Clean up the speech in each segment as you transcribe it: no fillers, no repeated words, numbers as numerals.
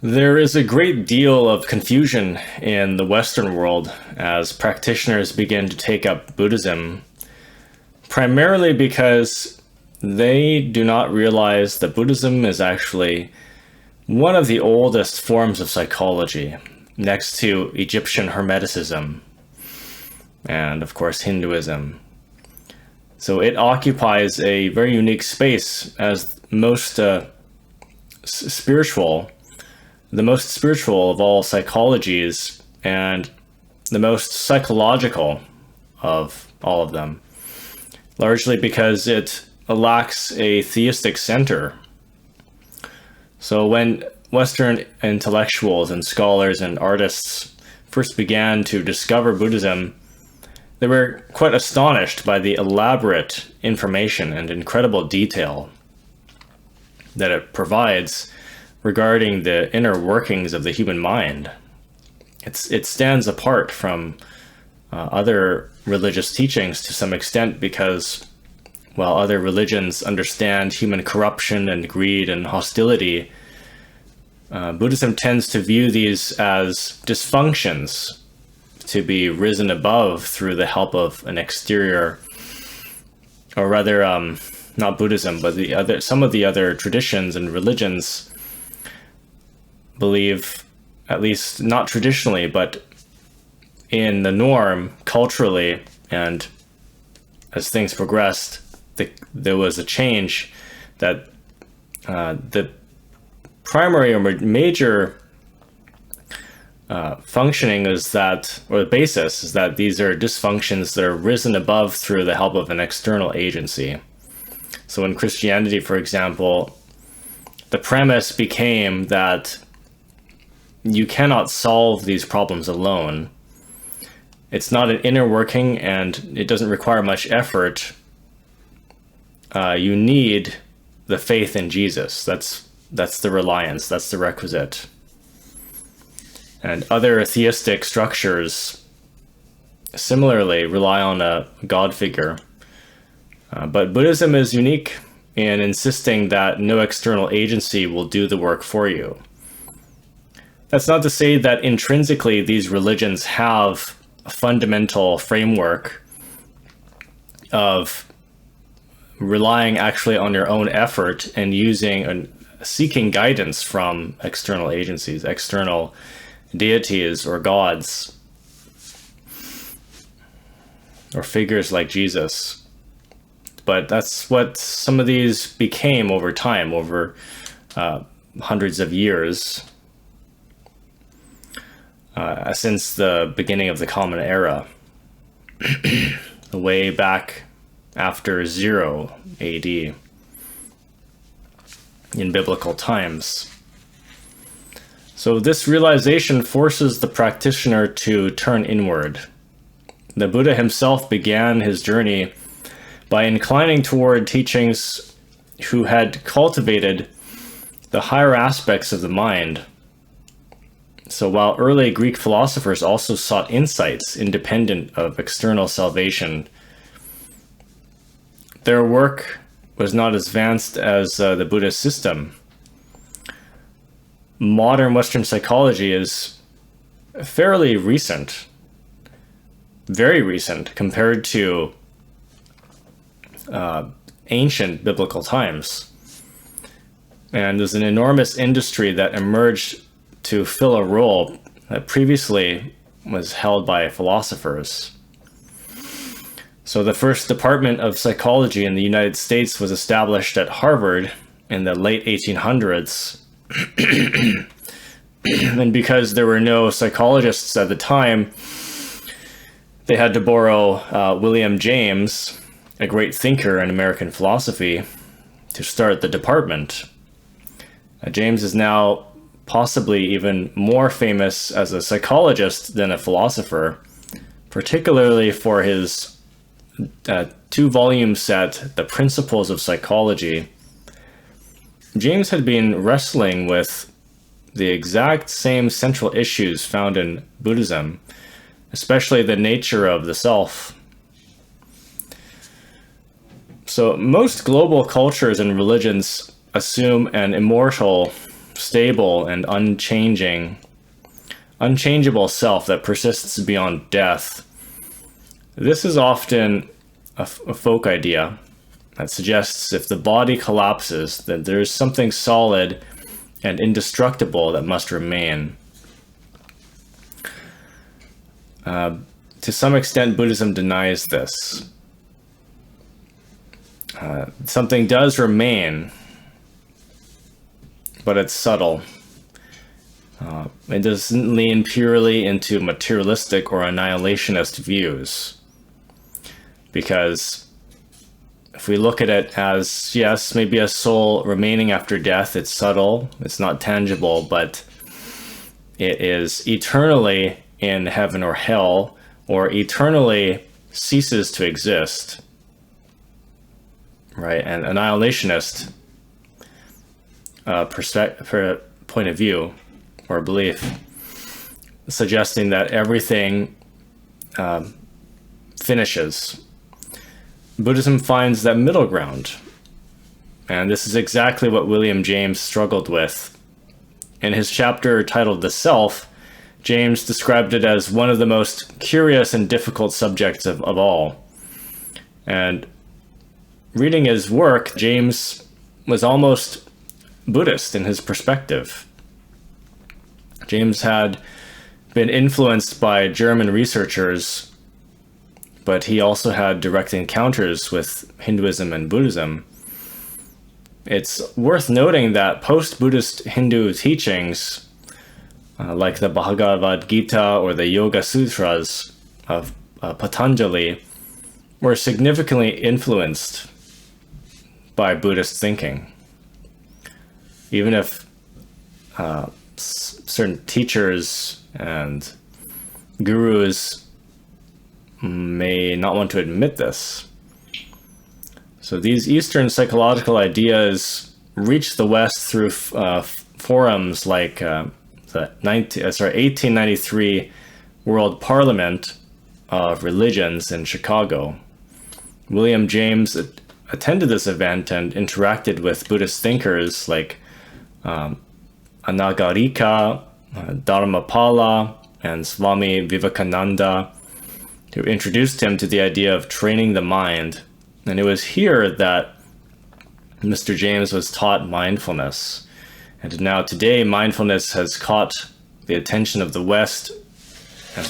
There is a great deal of confusion in the Western world as practitioners begin to take up Buddhism, primarily because they do not realize that Buddhism is actually one of the oldest forms of psychology, next to Egyptian Hermeticism and, of course, Hinduism. So it occupies a very unique space as spiritual, the most spiritual of all psychologies and the most psychological of all of them, largely because it lacks a theistic center. So when Western intellectuals and scholars and artists first began to discover Buddhism, they were quite astonished by the elaborate information and incredible detail that it provides regarding the inner workings of the human mind. It stands apart from other religious teachings to some extent because, while other religions understand human corruption and greed and hostility, Buddhism tends to view these as dysfunctions to be risen above through the help of an exterior, or rather, not Buddhism, but some of the other traditions and religions believe, at least not traditionally, but in the norm, culturally, and as things progressed, there was a change that the primary or major functioning is that, or the basis is that these are dysfunctions that are risen above through the help of an external agency. So in Christianity, for example, the premise became that you cannot solve these problems alone. It's not an inner working and it doesn't require much effort. You need the faith in Jesus. That's the reliance, that's the requisite. And other theistic structures similarly rely on a God figure. But Buddhism is unique in insisting that no external agency will do the work for you. That's not to say that intrinsically these religions have a fundamental framework of relying actually on your own effort and seeking guidance from external agencies, external deities or gods, or figures like Jesus. But that's what some of these became over time, over hundreds of years, since the beginning of the Common Era, way back after 0 AD, in biblical times. So this realization forces the practitioner to turn inward. The Buddha himself began his journey by inclining toward teachings who had cultivated the higher aspects of the mind. So while early Greek philosophers also sought insights independent of external salvation, their work was not as advanced as the Buddhist system. Modern Western psychology is fairly recent, very recent compared to ancient biblical times. And there's an enormous industry that emerged to fill a role that previously was held by philosophers. So the first department of psychology in the United States was established at Harvard in the late 1800s. And because there were no psychologists at the time, they had to borrow William James, a great thinker in American philosophy, to start the department. James is now possibly even more famous as a psychologist than a philosopher, particularly for his 2-volume set, The Principles of Psychology. James had been wrestling with the exact same central issues found in Buddhism, especially the nature of the self. So most global cultures and religions assume an immortal stable and unchangeable self that persists beyond death. This is often a folk idea that suggests if the body collapses, then there's something solid and indestructible that must remain. To some extent, Buddhism denies this. Something does remain, but it's subtle. It doesn't lean purely into materialistic or annihilationist views. Because if we look at it as, yes, maybe a soul remaining after death, it's subtle, it's not tangible, but it is eternally in heaven or hell, or eternally ceases to exist, right? And annihilationist point of view or belief, suggesting that everything finishes. Buddhism finds that middle ground, and this is exactly what William James struggled with. In his chapter titled The Self, James described it as one of the most curious and difficult subjects of all. And reading his work, James was almost Buddhist in his perspective. James had been influenced by German researchers, but he also had direct encounters with Hinduism and Buddhism. It's worth noting that post-Buddhist Hindu teachings, like the Bhagavad Gita or the Yoga Sutras of Patanjali, were significantly influenced by Buddhist thinking. Even if certain teachers and gurus may not want to admit this. So these Eastern psychological ideas reached the West through forums like the 1893 World Parliament of Religions in Chicago. William James attended this event and interacted with Buddhist thinkers like Anagarika, Dharmapala, and Swami Vivekananda, who introduced him to the idea of training the mind. And it was here that Mr. James was taught mindfulness. And now today, mindfulness has caught the attention of the West and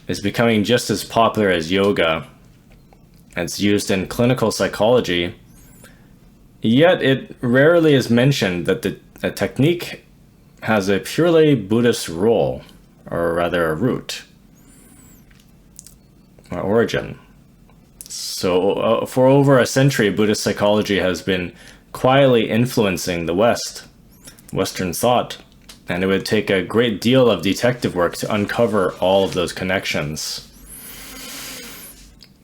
is becoming just as popular as yoga. And it's used in clinical psychology. Yet it rarely is mentioned that the technique has a purely Buddhist role, or rather a root, or origin. So for over a century, Buddhist psychology has been quietly influencing the West, Western thought, and it would take a great deal of detective work to uncover all of those connections.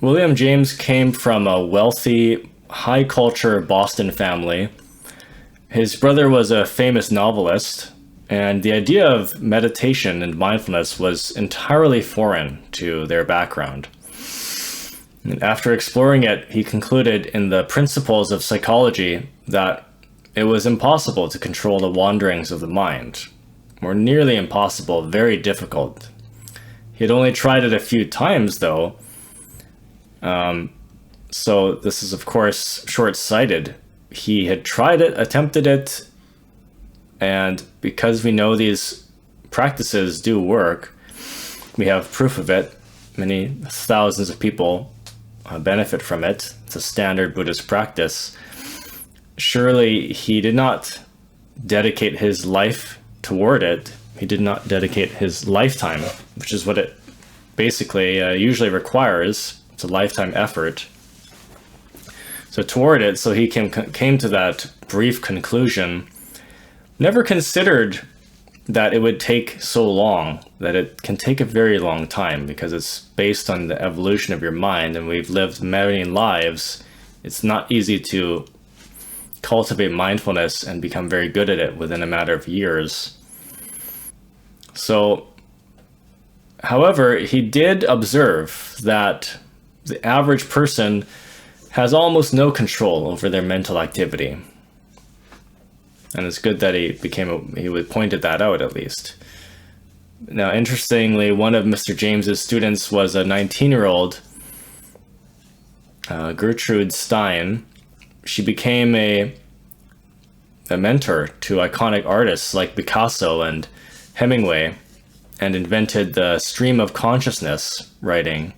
William James came from a wealthy, high-culture Boston family. His brother was a famous novelist, and the idea of meditation and mindfulness was entirely foreign to their background. And after exploring it, he concluded in the Principles of Psychology that it was impossible to control the wanderings of the mind, or nearly impossible, very difficult. He had only tried it a few times, though, so this is, of course, short-sighted. He had tried it, attempted it, and because we know these practices do work, we have proof of it. Many thousands of people benefit from it. It's a standard Buddhist practice. Surely he did not dedicate his life toward it. He did not dedicate his lifetime, which is what it basically usually requires. It's a lifetime effort. So toward it, so he came to that brief conclusion, never considered that it would take so long, that it can take a very long time because it's based on the evolution of your mind, and we've lived many lives. It's not easy to cultivate mindfulness and become very good at it within a matter of years. So, however, he did observe that the average person has almost no control over their mental activity. And it's good that he pointed that out, at least. Now, interestingly, one of Mr. James's students was a 19-year-old, Gertrude Stein. She became a mentor to iconic artists like Picasso and Hemingway, and invented the stream of consciousness writing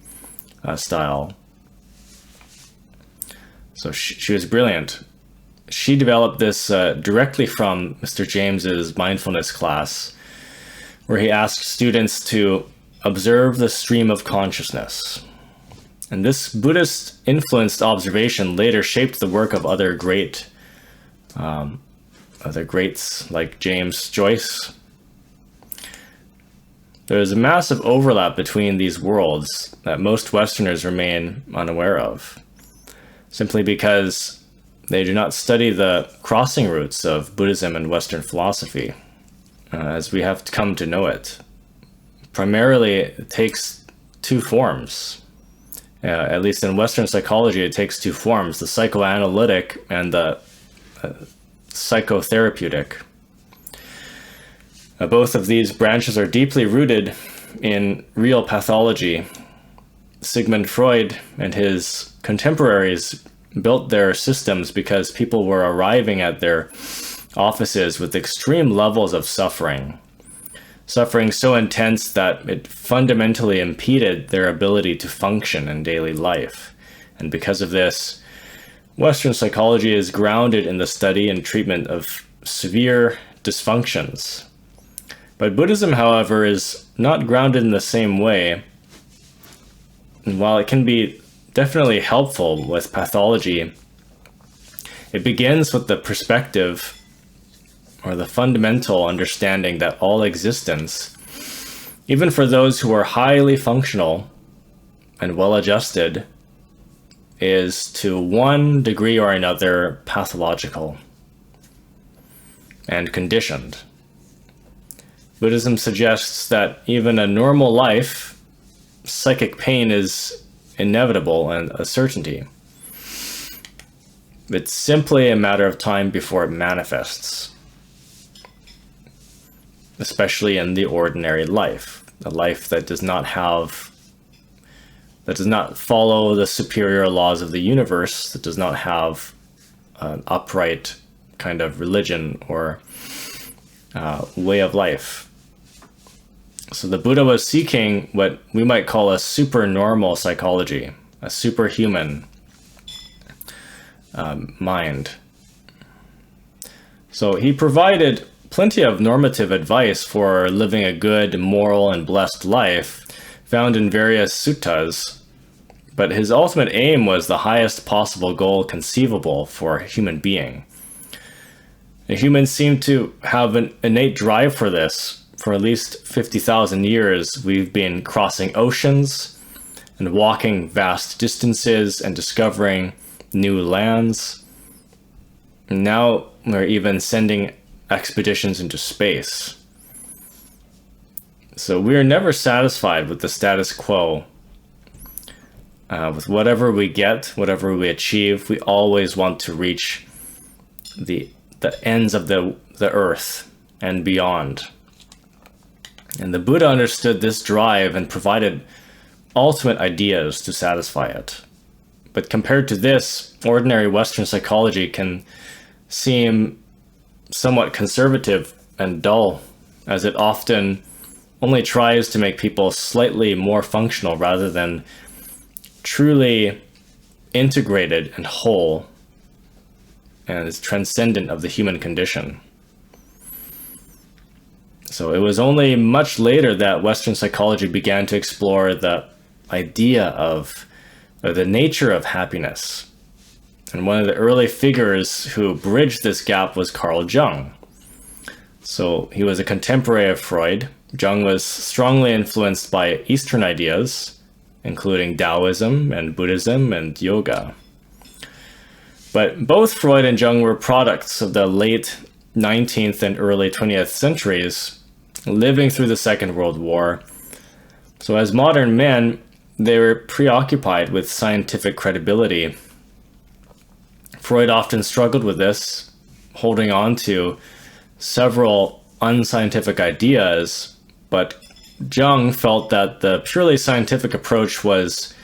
style. So she was brilliant. She developed this directly from Mr. James's mindfulness class, where he asked students to observe the stream of consciousness. And this Buddhist influenced observation later shaped the work of other greats like James Joyce. There is a massive overlap between these worlds that most Westerners remain unaware of, simply because they do not study the crossing routes of Buddhism and Western philosophy, as we have come to know it. Primarily, it takes two forms. At least in Western psychology, it takes two forms, the psychoanalytic and the psychotherapeutic. Both of these branches are deeply rooted in real pathology. Sigmund Freud and his contemporaries built their systems because people were arriving at their offices with extreme levels of suffering so intense that it fundamentally impeded their ability to function in daily life. And because of this, Western psychology is grounded in the study and treatment of severe dysfunctions. But Buddhism, however, is not grounded in the same way. And while it can be definitely helpful with pathology, it begins with the perspective or the fundamental understanding that all existence, even for those who are highly functional and well-adjusted, is to one degree or another pathological and conditioned. Buddhism suggests that even a normal life, psychic pain is inevitable and a certainty. It's simply a matter of time before it manifests, especially in the ordinary life, a life that does not follow the superior laws of the universe, that does not have an upright kind of religion or way of life. So the Buddha was seeking what we might call a supernormal psychology, a superhuman mind. So he provided plenty of normative advice for living a good, moral, and blessed life, found in various suttas, but his ultimate aim was the highest possible goal conceivable for a human being. And humans seem to have an innate drive for this. For at least 50,000 years, we've been crossing oceans and walking vast distances and discovering new lands. And now we're even sending expeditions into space. So we're never satisfied with the status quo. With whatever we get, whatever we achieve, we always want to reach the ends of the earth and beyond. And the Buddha understood this drive and provided ultimate ideas to satisfy it. But compared to this, ordinary Western psychology can seem somewhat conservative and dull, as it often only tries to make people slightly more functional rather than truly integrated and whole, and is transcendent of the human condition. So it was only much later that Western psychology began to explore the idea of, or the nature of happiness. And one of the early figures who bridged this gap was Carl Jung. So he was a contemporary of Freud. Jung was strongly influenced by Eastern ideas, including Taoism and Buddhism and yoga. But both Freud and Jung were products of the late 19th and early 20th centuries, living through the Second World War. So as modern men, they were preoccupied with scientific credibility. Freud often struggled with this, holding on to several unscientific ideas, but Jung felt that the purely scientific approach was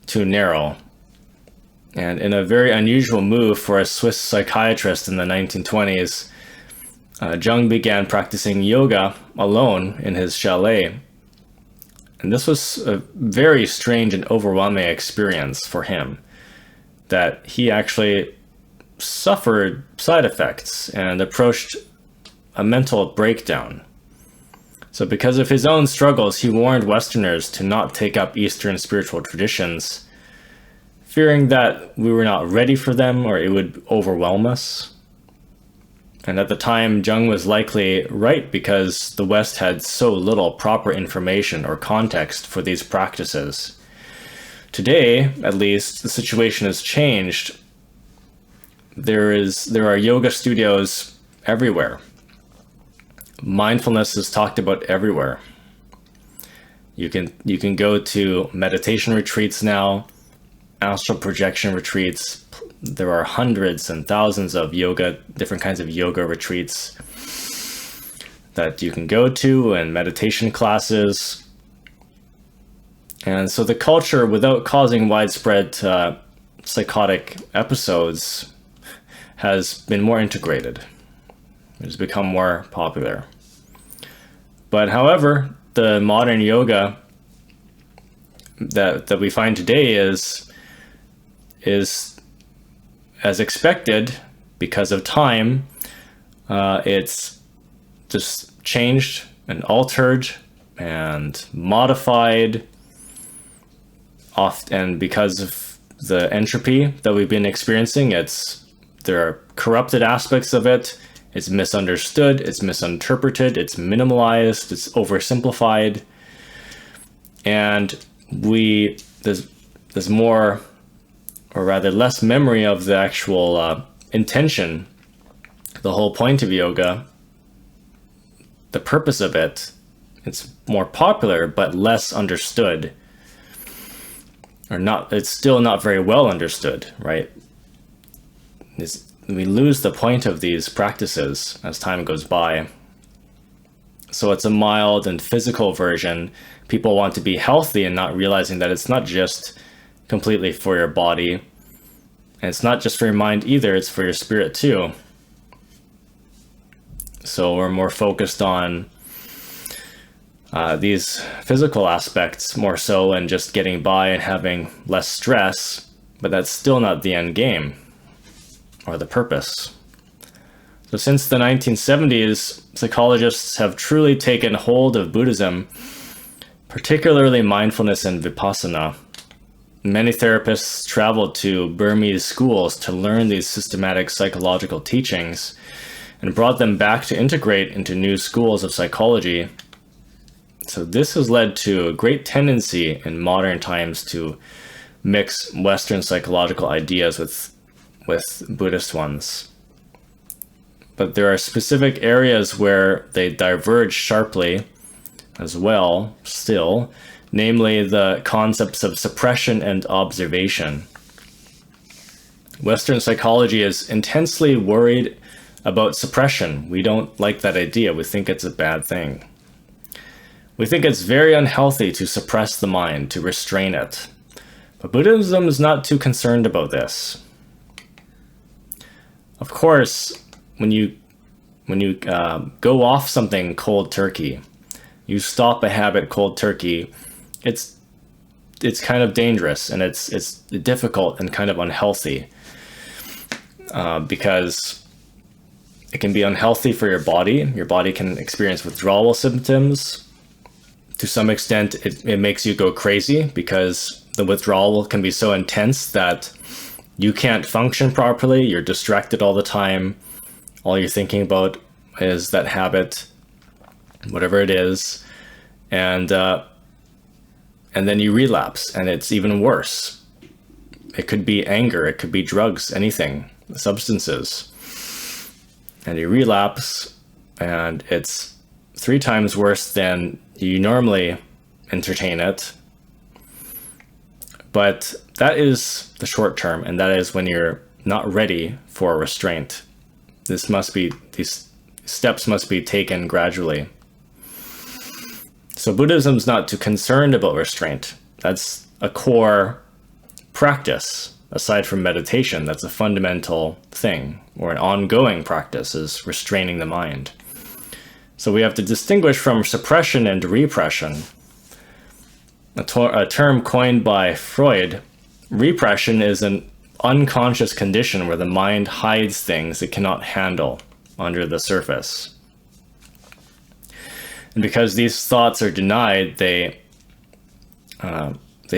too narrow. And in a very unusual move for a Swiss psychiatrist in the 1920s, Jung began practicing yoga alone in his chalet. And this was a very strange and overwhelming experience for him, that he actually suffered side effects and approached a mental breakdown. So because of his own struggles, he warned Westerners to not take up Eastern spiritual traditions, fearing that we were not ready for them or it would overwhelm us. And at the time, Jung was likely right because the West had so little proper information or context for these practices. Today, at least, the situation has changed. There are yoga studios everywhere. Mindfulness is talked about everywhere. You can go to meditation retreats now, astral projection retreats. There are hundreds and thousands of different kinds of yoga retreats that you can go to, and meditation classes. And so the culture, without causing widespread psychotic episodes, has been more integrated. It has become more popular. But however, the modern yoga that we find today is as expected because of time. It's just changed and altered and modified, and because of the entropy that we've been experiencing, there are corrupted aspects of it. It's misunderstood, it's misinterpreted, it's minimalized, it's oversimplified, and there's more, or rather less, memory of the actual intention, the whole point of yoga, the purpose of it. It's more popular but less understood, it's still not very well understood, right? We lose the point of these practices as time goes by. So it's a mild and physical version. People want to be healthy and not realizing that it's not just completely for your body, and it's not just for your mind either, it's for your spirit too. So we're more focused on these physical aspects more so, and just getting by and having less stress, but that's still not the end game or the purpose. So since the 1970s, psychologists have truly taken hold of Buddhism, particularly mindfulness and vipassana. Many therapists traveled to Burmese schools to learn these systematic psychological teachings and brought them back to integrate into new schools of psychology. So this has led to a great tendency in modern times to mix Western psychological ideas with Buddhist ones. But there are specific areas where they diverge sharply as well, still, namely the concepts of suppression and observation. Western psychology is intensely worried about suppression. We don't like that idea. We think it's a bad thing. We think it's very unhealthy to suppress the mind, to restrain it. But Buddhism is not too concerned about this. Of course, when you go off something cold turkey, you stop a habit cold turkey, it's kind of dangerous, and it's difficult and kind of unhealthy, because it can be unhealthy for your body. Your body can experience withdrawal symptoms. To some extent, it makes you go crazy because the withdrawal can be so intense that you can't function properly. You're distracted all the time. All you're thinking about is that habit, whatever it is, and then you relapse, and it's even worse. It could be anger, it could be drugs, anything, substances, and you relapse, and it's 3 times worse than you normally entertain it. But that is the short term, and that is when you're not ready for restraint. these steps must be taken gradually. So Buddhism's not too concerned about restraint. That's a core practice. Aside from meditation, that's a fundamental thing, or an ongoing practice, is restraining the mind. So we have to distinguish from suppression and repression. A term coined by Freud, repression is an unconscious condition where the mind hides things it cannot handle under the surface. And because these thoughts are denied, they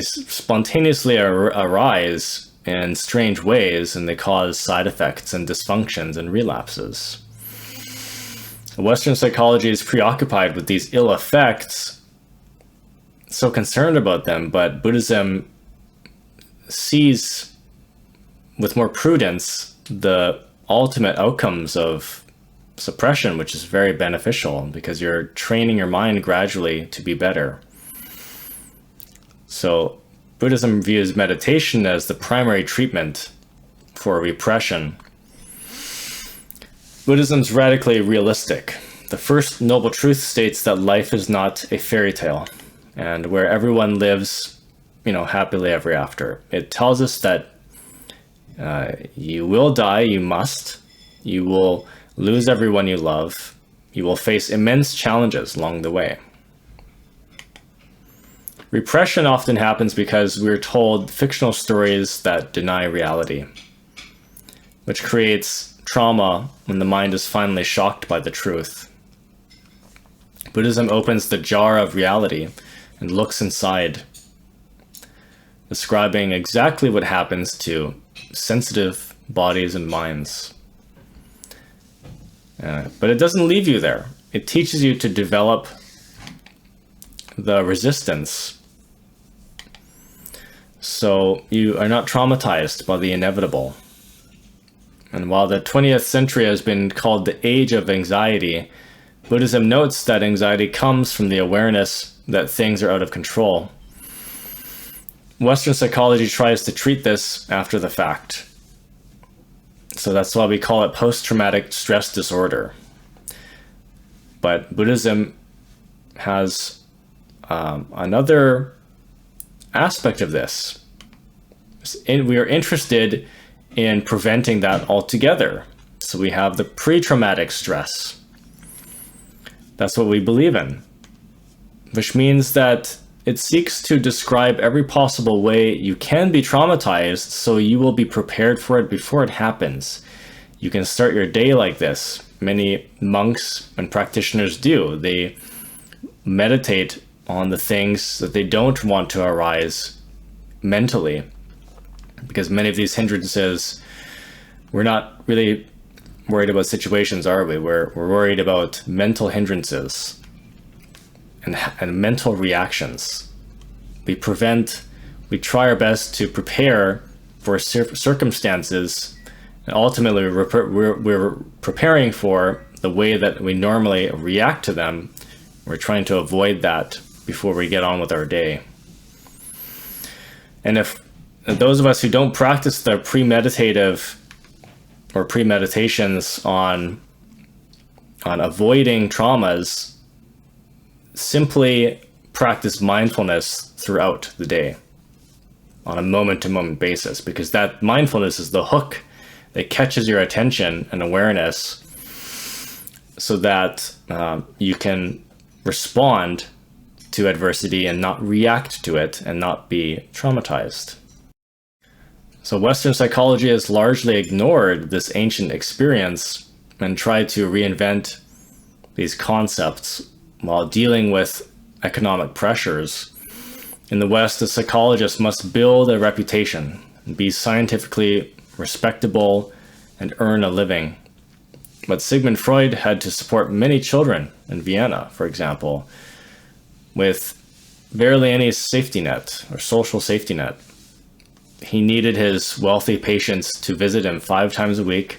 spontaneously arise in strange ways, and they cause side effects and dysfunctions and relapses. Western psychology is preoccupied with these ill effects, so concerned about them, but Buddhism sees with more prudence the ultimate outcomes of suppression, which is very beneficial because you're training your mind gradually to be better. So Buddhism views meditation as the primary treatment for repression. Buddhism's radically realistic. The first noble truth states that life is not a fairy tale, and where everyone lives, happily ever after. It tells us that you will die, you must. You will lose everyone you love. You will face immense challenges along the way. Repression often happens because we're told fictional stories that deny reality, which creates trauma when the mind is finally shocked by the truth. Buddhism opens the jar of reality and looks inside, describing exactly what happens to sensitive bodies and minds. But it doesn't leave you there. It teaches you to develop the resistance, so you are not traumatized by the inevitable. And while the 20th century has been called the age of anxiety, Buddhism notes that anxiety comes from the awareness that things are out of control. Western psychology tries to treat this after the fact. So that's why we call it post-traumatic stress disorder. But Buddhism has another aspect of this. We are interested in preventing that altogether. So we have the pre-traumatic stress. That's what we believe in, which means that it seeks to describe every possible way you can be traumatized so you will be prepared for it before it happens. You can start your day like this. Many monks and practitioners do. They meditate on the things that they don't want to arise mentally, because many of these hindrances, we're not really worried about situations, are we? We're worried about mental hindrances and mental reactions. We try our best to prepare for circumstances, and ultimately we're preparing for the way that we normally react to them. We're trying to avoid that before we get on with our day. And if those of us who don't practice the premeditative or premeditations on avoiding traumas, simply practice mindfulness throughout the day on a moment-to-moment basis, because that mindfulness is the hook that catches your attention and awareness so that you can respond to adversity and not react to it and not be traumatized. So Western psychology has largely ignored this ancient experience and tried to reinvent these concepts while dealing with economic pressures. In the West, a psychologist must build a reputation, be scientifically respectable, and earn a living. But Sigmund Freud had to support many children in Vienna, for example, with barely any safety net or social safety net. He needed his wealthy patients to visit him 5 times a week,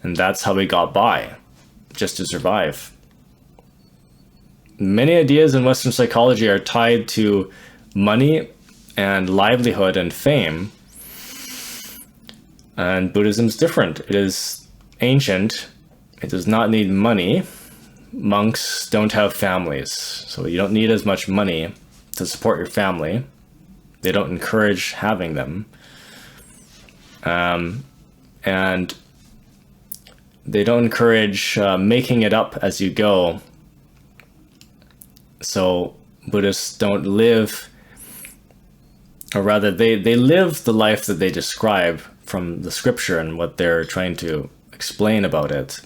and that's how he got by, just to survive. Many ideas in Western psychology are tied to money and livelihood and fame, and Buddhism's different. It is ancient. It does not need money. Monks don't have families, so you don't need as much money to support your family. They don't encourage having them. And they don't encourage making it up as you go. So Buddhists don't live, or rather they live the life that they describe from the scripture and what they're trying to explain about it.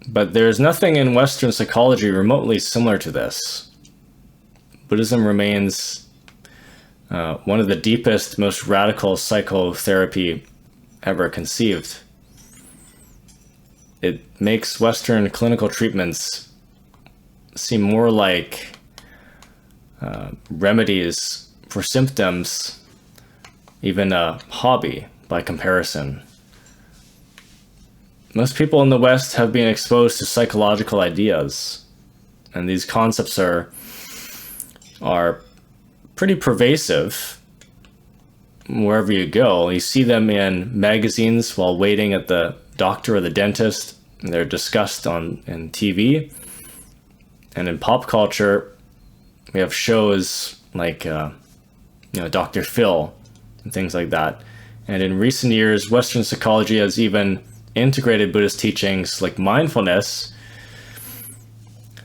But there's nothing in Western psychology remotely similar to this. Buddhism remains one of the deepest, most radical psychotherapy ever conceived. It makes Western clinical treatments seem more like remedies for symptoms, even a hobby by comparison. Most people in the West have been exposed to psychological ideas, and these concepts are pretty pervasive wherever you go. You see them in magazines while waiting at the doctor or the dentist, and they're discussed in TV. And in pop culture, we have shows like Dr. Phil and things like that. And in recent years, Western psychology has even integrated Buddhist teachings like mindfulness,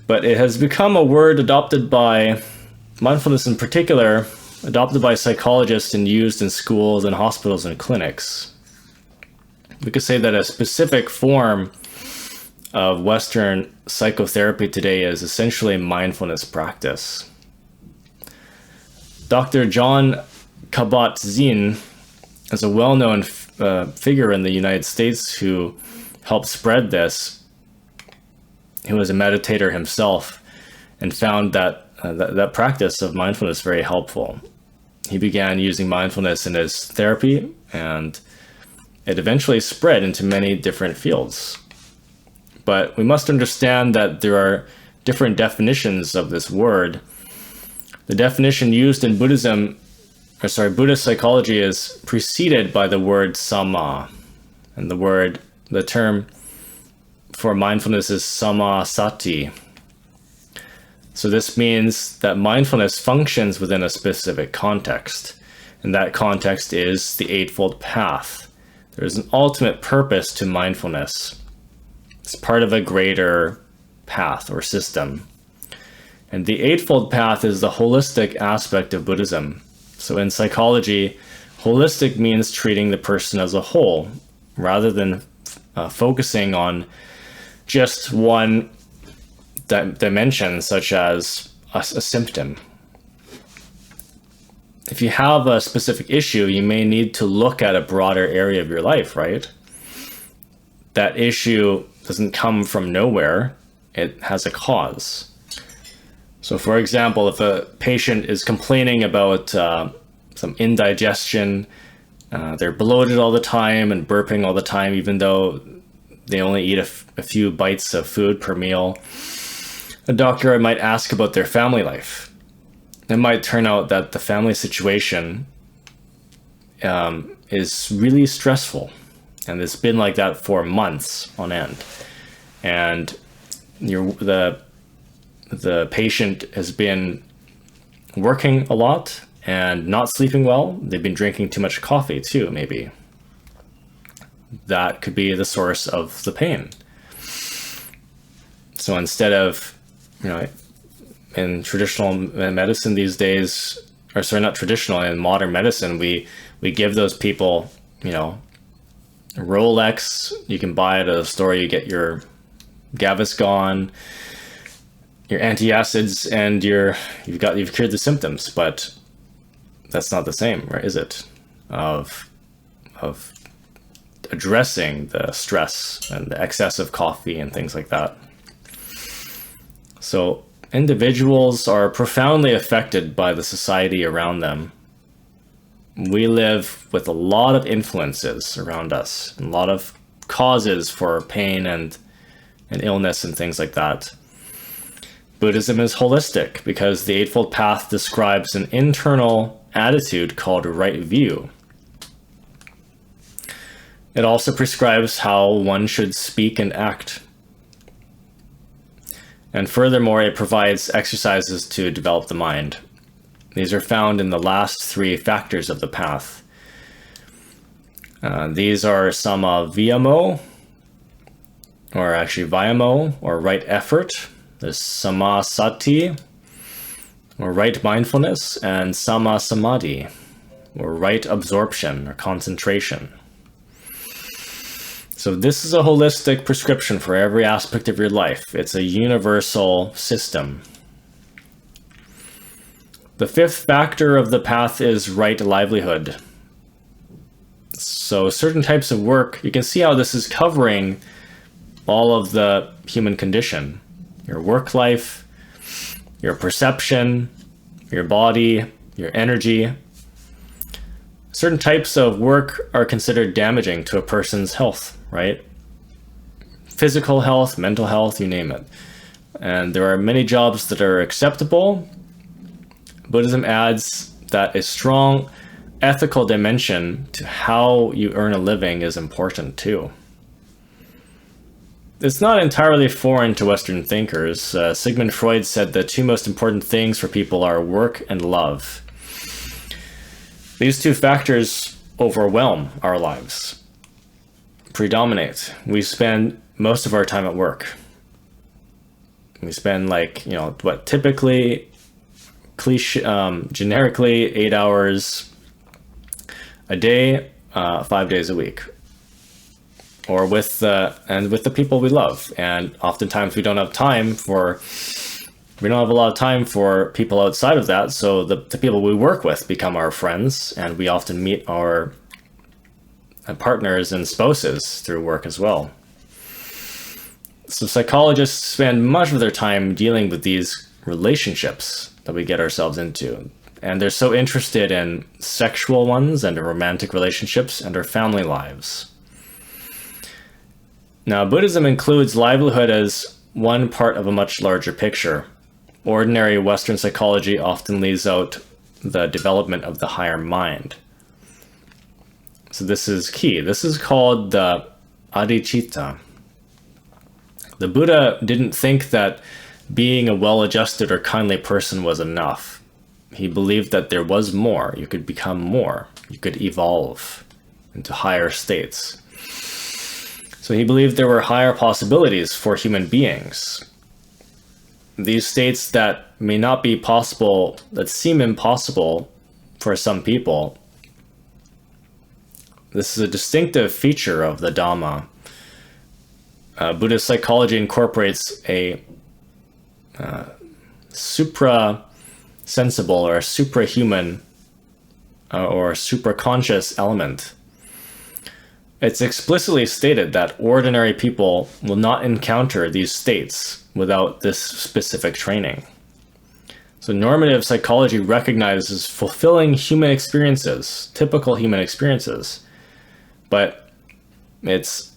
but it has become a word adopted by mindfulness in particular, adopted by psychologists and used in schools and hospitals and clinics. We could say that a specific form of Western psychotherapy today is essentially mindfulness practice. Dr. John Kabat-Zinn is a well-known figure in the United States who helped spread this. He was a meditator himself and found that practice of mindfulness very helpful. He began using mindfulness in his therapy, and it eventually spread into many different fields. But we must understand that there are different definitions of this word. The definition used in Buddhist psychology is preceded by the word samma, and the term for mindfulness is sammasati. So this means that mindfulness functions within a specific context, and that context is the Eightfold Path. There is an ultimate purpose to mindfulness. It's part of a greater path or system. And the Eightfold Path is the holistic aspect of Buddhism. So in psychology, holistic means treating the person as a whole, rather than focusing on just one dimension, such as a symptom. If you have a specific issue, you may need to look at a broader area of your life, right? That issue doesn't come from nowhere. It has a cause. So for example, if a patient is complaining about some indigestion, they're bloated all the time and burping all the time, even though they only eat a few bites of food per meal, a doctor might ask about their family life. It might turn out that the family situation is really stressful, and it's been like that for months on end. And the patient has been working a lot and not sleeping well. They've been drinking too much coffee too, maybe. That could be the source of the pain. So instead of, in traditional medicine these days, or sorry, not traditional, in modern medicine, we give those people, Rolex. You can buy at a store, you get your Gaviscon, your antacids, and you've cured the symptoms. But that's not the same, right? Is it? Of addressing the stress and the excess of coffee and things like that. So individuals are profoundly affected by the society around them. We live with a lot of influences around us, and a lot of causes for pain and illness and things like that. Buddhism is holistic because the Eightfold Path describes an internal attitude called right view. It also prescribes how one should speak and act. And furthermore, it provides exercises to develop the mind. These are found in the last 3 factors of the path. These are samaviyamo, or actually vayamo, or right effort. There's samasati, or right mindfulness, and samasamadhi, or right absorption or concentration. So this is a holistic prescription for every aspect of your life. It's a universal system. The 5th factor of the path is right livelihood. So certain types of work, you can see how this is covering all of the human condition. Your work life, your perception, your body, your energy. Certain types of work are considered damaging to a person's health, right? Physical health, mental health, you name it. And there are many jobs that are acceptable. Buddhism adds that a strong ethical dimension to how you earn a living is important too. It's not entirely foreign to Western thinkers. Sigmund Freud said the 2 most important things for people are work and love. These 2 factors overwhelm our lives, predominate. We spend most of our time at work. We spend typically, generically 8 hours a day, 5 days a week, or with the people we love. And oftentimes we don't have a lot of time for people outside of that. So the people we work with become our friends, and we often meet our partners and spouses through work as well. So psychologists spend much of their time dealing with these relationships that we get ourselves into. And they're so interested in sexual ones and romantic relationships and our family lives. Now, Buddhism includes livelihood as one part of a much larger picture. Ordinary Western psychology often leaves out the development of the higher mind. So this is key. This is called the adhicitta. The Buddha didn't think that being a well-adjusted or kindly person was enough. He believed that there was more. You could become more. You could evolve into higher states. So he believed there were higher possibilities for human beings. These states that may not be possible, that seem impossible for some people. This is a distinctive feature of the Dhamma. Buddhist psychology incorporates a supra-sensible or suprahuman or supraconscious element. It's explicitly stated that ordinary people will not encounter these states without this specific training. So normative psychology recognizes fulfilling human experiences, typical human experiences, but it's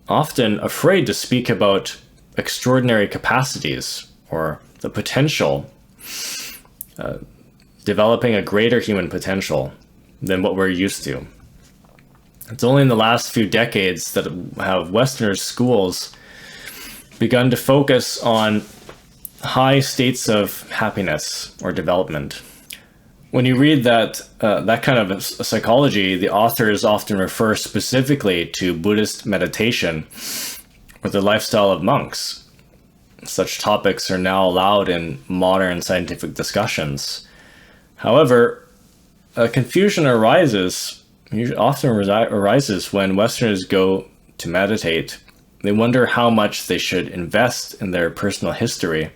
often afraid to speak about extraordinary capacities or the potential, developing a greater human potential than what we're used to. It's only in the last few decades that have Western schools begun to focus on high states of happiness or development. When you read that kind of psychology, the authors often refer specifically to Buddhist meditation or the lifestyle of monks. Such topics are now allowed in modern scientific discussions. However, confusion often arises when Westerners go to meditate. They wonder how much they should invest in their personal history.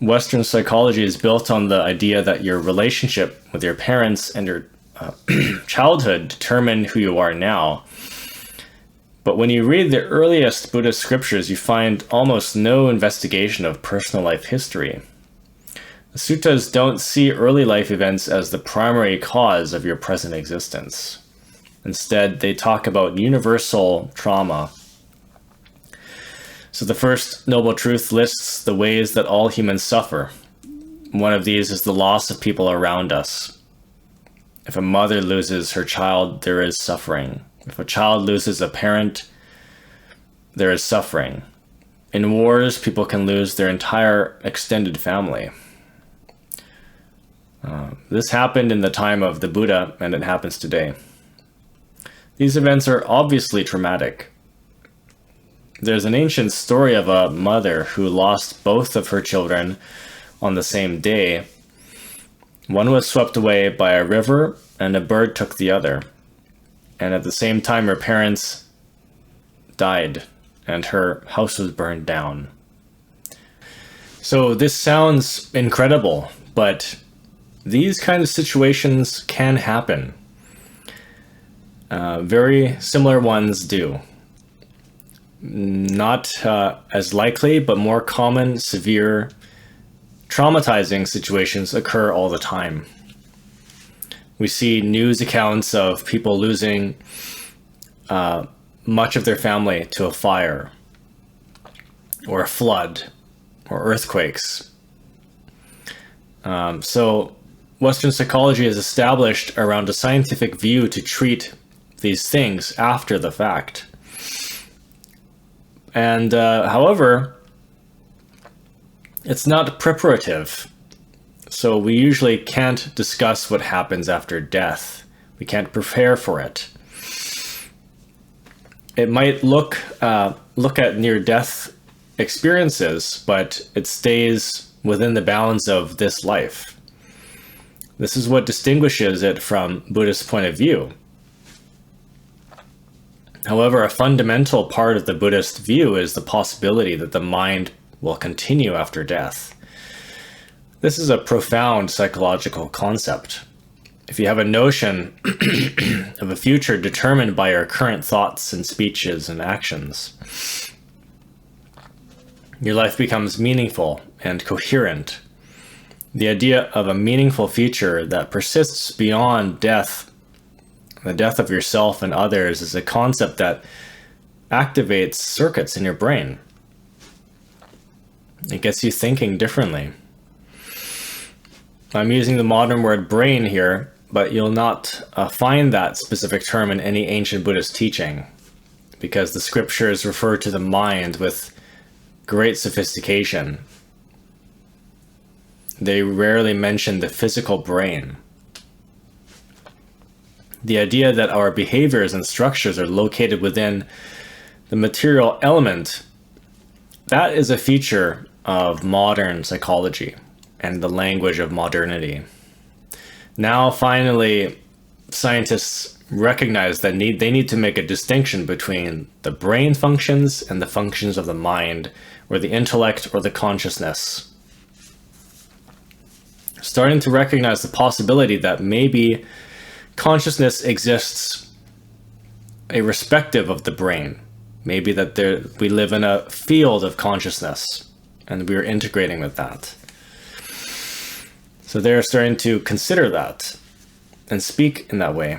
Western psychology is built on the idea that your relationship with your parents and your childhood determine who you are now. But when you read the earliest Buddhist scriptures, you find almost no investigation of personal life history. The suttas don't see early life events as the primary cause of your present existence. Instead, they talk about universal trauma. So the first noble truth lists the ways that all humans suffer. One of these is the loss of people around us. If a mother loses her child, there is suffering. If a child loses a parent, there is suffering. In wars, people can lose their entire extended family. This happened in the time of the Buddha, and it happens today. These events are obviously traumatic. There's an ancient story of a mother who lost both of her children on the same day. One was swept away by a river, and a bird took the other. And at the same time, her parents died, and her house was burned down. So this sounds incredible, but these kind of situations can happen. Very similar ones do. Not as likely, but more common, severe, traumatizing situations occur all the time. We see news accounts of people losing much of their family to a fire, or a flood, or earthquakes. So Western psychology is established around a scientific view to treat these things after the fact. And however, it's not preparative. So we usually can't discuss what happens after death. We can't prepare for it. It might look at near-death experiences, but it stays within the bounds of this life. This is what distinguishes it from Buddhist point of view. However, a fundamental part of the Buddhist view is the possibility that the mind will continue after death. This is a profound psychological concept. If you have a notion of a future determined by your current thoughts and speeches and actions, your life becomes meaningful and coherent. The idea of a meaningful future that persists beyond death, the death of yourself and others, is a concept that activates circuits in your brain. It gets you thinking differently. I'm using the modern word brain here, but you'll not find that specific term in any ancient Buddhist teaching, because the scriptures refer to the mind with great sophistication. They rarely mention the physical brain. The idea that our behaviors and structures are located within the material element, that is a feature of modern psychology and the language of modernity. Now, finally, scientists recognize that they need to make a distinction between the brain functions and the functions of the mind, or the intellect, or the consciousness. Starting to recognize the possibility that maybe consciousness exists irrespective of the brain. Maybe that we live in a field of consciousness, and we're integrating with that. So they're starting to consider that and speak in that way.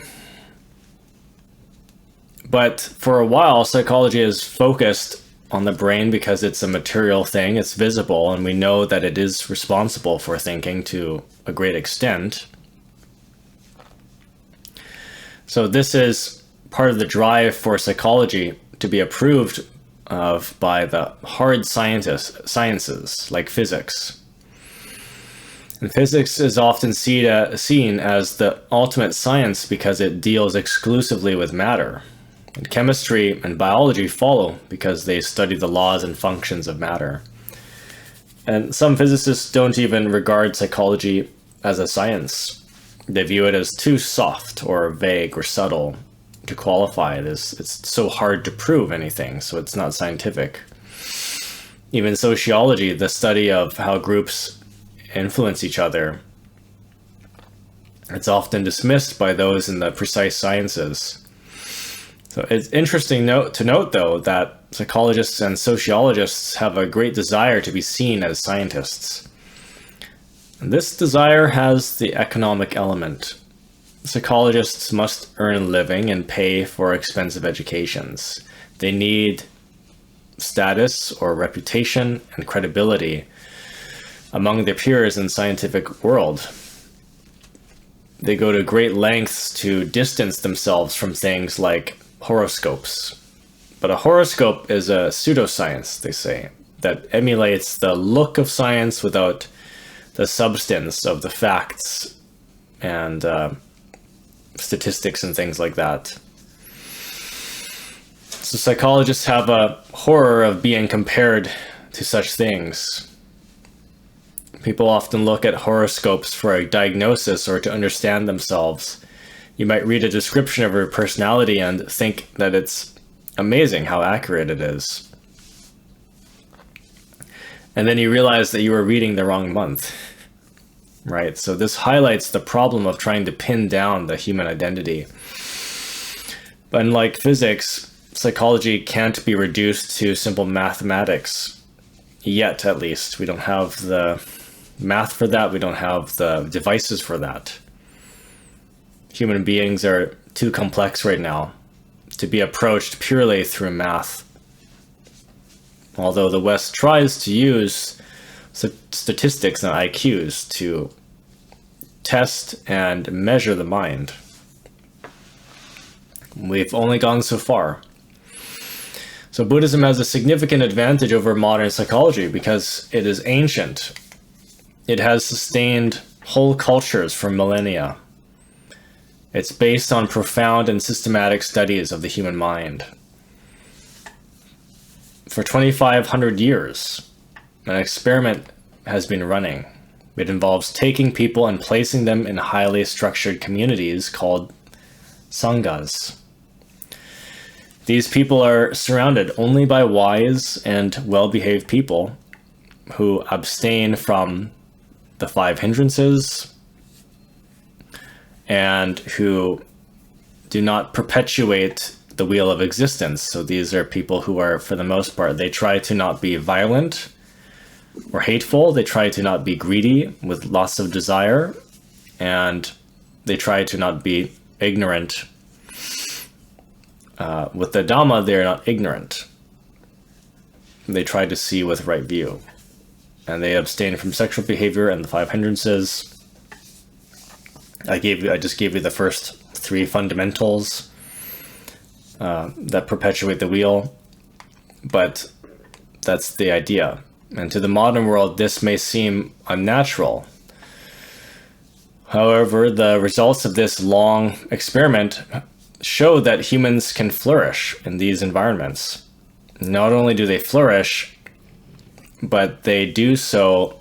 But for a while, psychology is focused on the brain because it's a material thing, it's visible, and we know that it is responsible for thinking to a great extent. So this is part of the drive for psychology to be approved of by the hard sciences like physics. And physics is often seen as the ultimate science because it deals exclusively with matter. And chemistry and biology follow because they study the laws and functions of matter. And some physicists don't even regard psychology as a science. They view it as too soft or vague or subtle to qualify it as it's so hard to prove anything, so it's not scientific. Even sociology, the study of how groups influence each other, it's often dismissed by those in the precise sciences. So it's interesting to note, though, that psychologists and sociologists have a great desire to be seen as scientists. And this desire has the economic element. Psychologists must earn a living and pay for expensive educations. They need status or reputation and credibility among their peers in the scientific world. They go to great lengths to distance themselves from things like horoscopes. But a horoscope is a pseudoscience, they say, that emulates the look of science without the substance of the facts and statistics and things like that. So psychologists have a horror of being compared to such things. People often look at horoscopes for a diagnosis or to understand themselves. You might read a description of your personality and think that it's amazing how accurate it is. And then you realize that you were reading the wrong month, right? So this highlights the problem of trying to pin down the human identity. But unlike physics, psychology can't be reduced to simple mathematics, yet at least. We don't have the math for that. We don't have the devices for that. Human beings are too complex right now to be approached purely through math. Although the West tries to use statistics and IQs to test and measure the mind. We've only gone so far. So Buddhism has a significant advantage over modern psychology because it is ancient. It has sustained whole cultures for millennia. It's based on profound and systematic studies of the human mind. For 2,500 years, an experiment has been running. It involves taking people and placing them in highly structured communities called sanghas. These people are surrounded only by wise and well-behaved people who abstain from the 5 hindrances and who do not perpetuate the wheel of existence. So these are people who are, for the most part, they try to not be violent or hateful. They try to not be greedy with lots of desire, and they try to not be ignorant. With the Dhamma, they are not ignorant. They try to see with right view, and they abstain from sexual behavior and the 5 hindrances. I just gave you the first 3 fundamentals that perpetuate the wheel, but that's the idea. And to the modern world, this may seem unnatural. However, the results of this long experiment show that humans can flourish in these environments. Not only do they flourish, but they do so,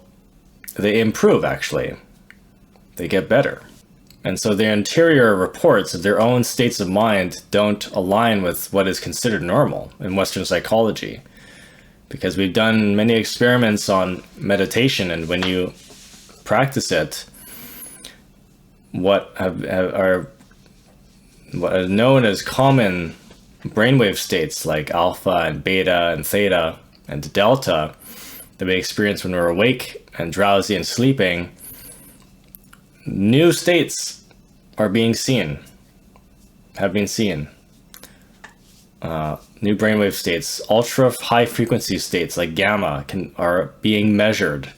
they improve actually. They get better. And so their interior reports of their own states of mind don't align with what is considered normal in Western psychology. Because we've done many experiments on meditation, and when you practice it, what are known as common brainwave states like alpha and beta and theta and delta that we experience when we're awake and drowsy and sleeping, new states are being seen, have been seen. New brainwave states, ultra high frequency states like gamma are being measured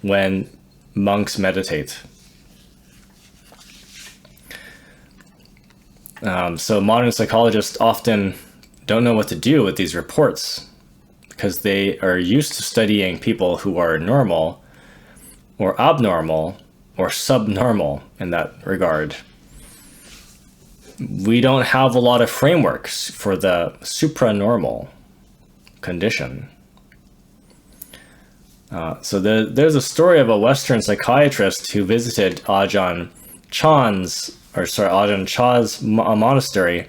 when monks meditate. So modern psychologists often don't know what to do with these reports because they are used to studying people who are normal or abnormal or subnormal in that regard. We don't have a lot of frameworks for the supranormal condition. So there's a story of a Western psychiatrist who visited Ajahn Chah's monastery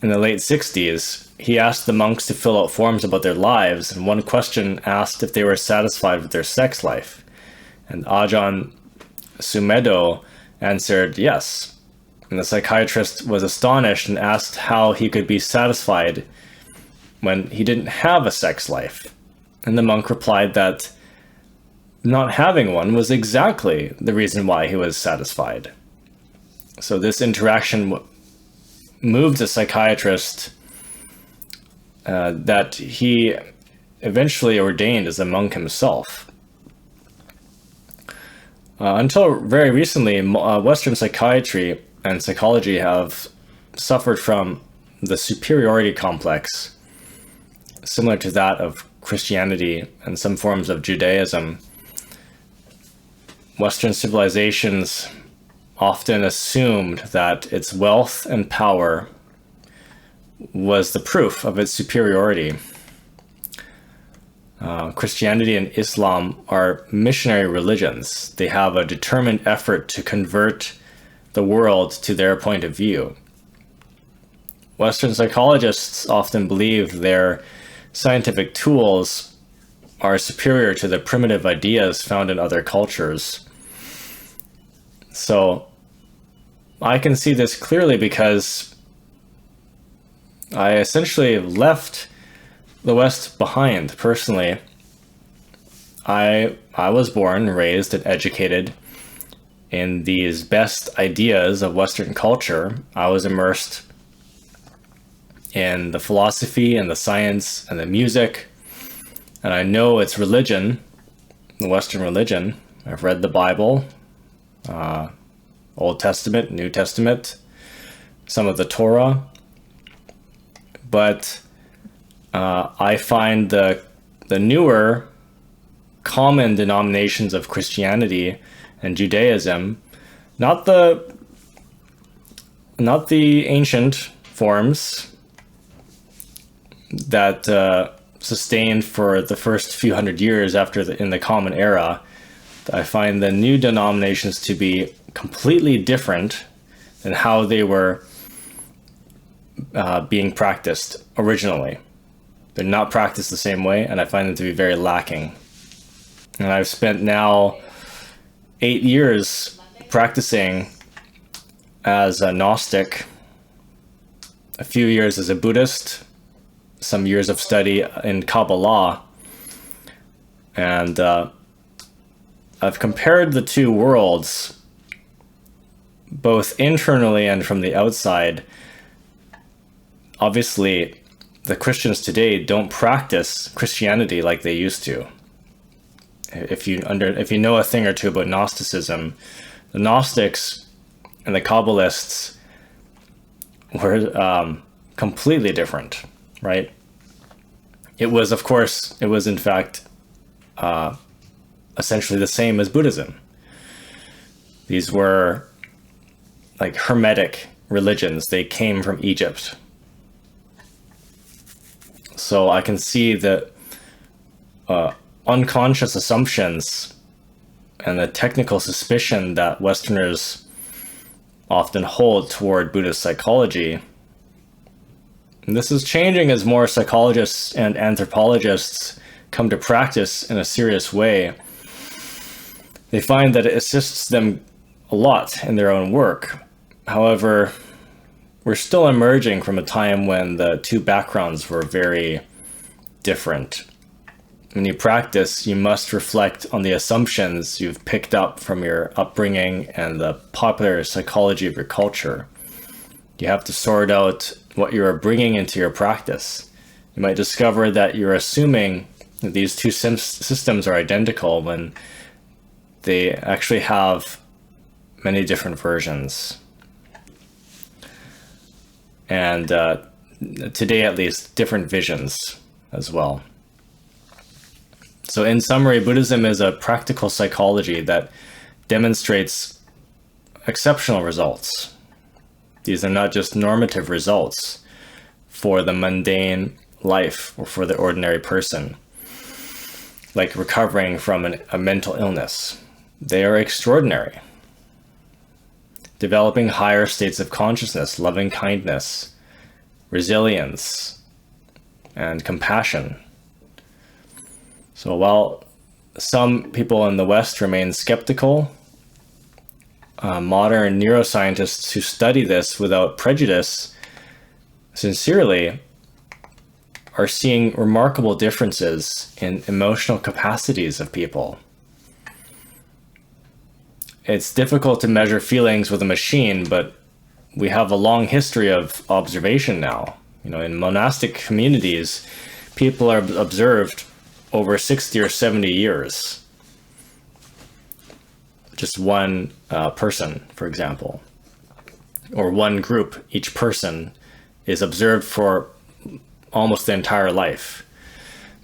in the late 60s. He asked the monks to fill out forms about their lives, and one question asked if they were satisfied with their sex life. And Ajahn Sumedho answered yes. And the psychiatrist was astonished and asked how he could be satisfied when he didn't have a sex life. And the monk replied that not having one was exactly the reason why he was satisfied. So this interaction moved the psychiatrist that he eventually ordained as a monk himself. Until very recently, Western psychiatry and psychology have suffered from the superiority complex, similar to that of Christianity and some forms of Judaism. Western civilizations often assumed that its wealth and power was the proof of its superiority. Christianity and Islam are missionary religions. They have a determined effort to convert the world to their point of view. Western psychologists often believe their scientific tools are superior to the primitive ideas found in other cultures. So I can see this clearly because I essentially left the West behind personally. I was born, raised, and educated in these best ideas of Western culture. I was immersed in the philosophy and the science and the music, and I know its religion, the Western religion. I've read the Bible, Old Testament, New Testament, some of the Torah, but I find the newer common denominations of Christianity and Judaism, not the ancient forms that sustained for the first few hundred years in the Common Era. I find the new denominations to be completely different than how they were being practiced originally. They're not practiced the same way, and I find them to be very lacking. And I've spent now 8 years practicing as a Gnostic, a few years as a Buddhist, some years of study in Kabbalah, and I've compared the two worlds, both internally and from the outside. Obviously, the Christians today don't practice Christianity like they used to. If you know a thing or two about Gnosticism, the Gnostics and the Kabbalists were completely different, right? It was in fact essentially the same as Buddhism. These were like Hermetic religions. They came from Egypt. So I can see that unconscious assumptions and the technical suspicion that Westerners often hold toward Buddhist psychology. And this is changing as more psychologists and anthropologists come to practice in a serious way. They find that it assists them a lot in their own work. However, we're still emerging from a time when the two backgrounds were very different. When you practice, you must reflect on the assumptions you've picked up from your upbringing and the popular psychology of your culture. You have to sort out what you are bringing into your practice. You might discover that you're assuming that these two systems are identical when they actually have many different versions. And today, at least, different visions as well. So in summary, Buddhism is a practical psychology that demonstrates exceptional results. These are not just normative results for the mundane life or for the ordinary person, like recovering from a mental illness. They are extraordinary. Developing higher states of consciousness, loving kindness, resilience, and compassion. So while some people in the West remain skeptical, modern neuroscientists who study this without prejudice sincerely are seeing remarkable differences in emotional capacities of people. It's difficult to measure feelings with a machine, but we have a long history of observation now. In monastic communities, people are observed over 60 or 70 years. Just one person, for example, or one group. Each person is observed for almost the entire life.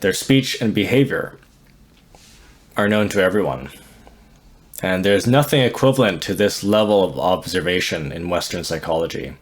Their speech and behavior are known to everyone. And there's nothing equivalent to this level of observation in Western psychology.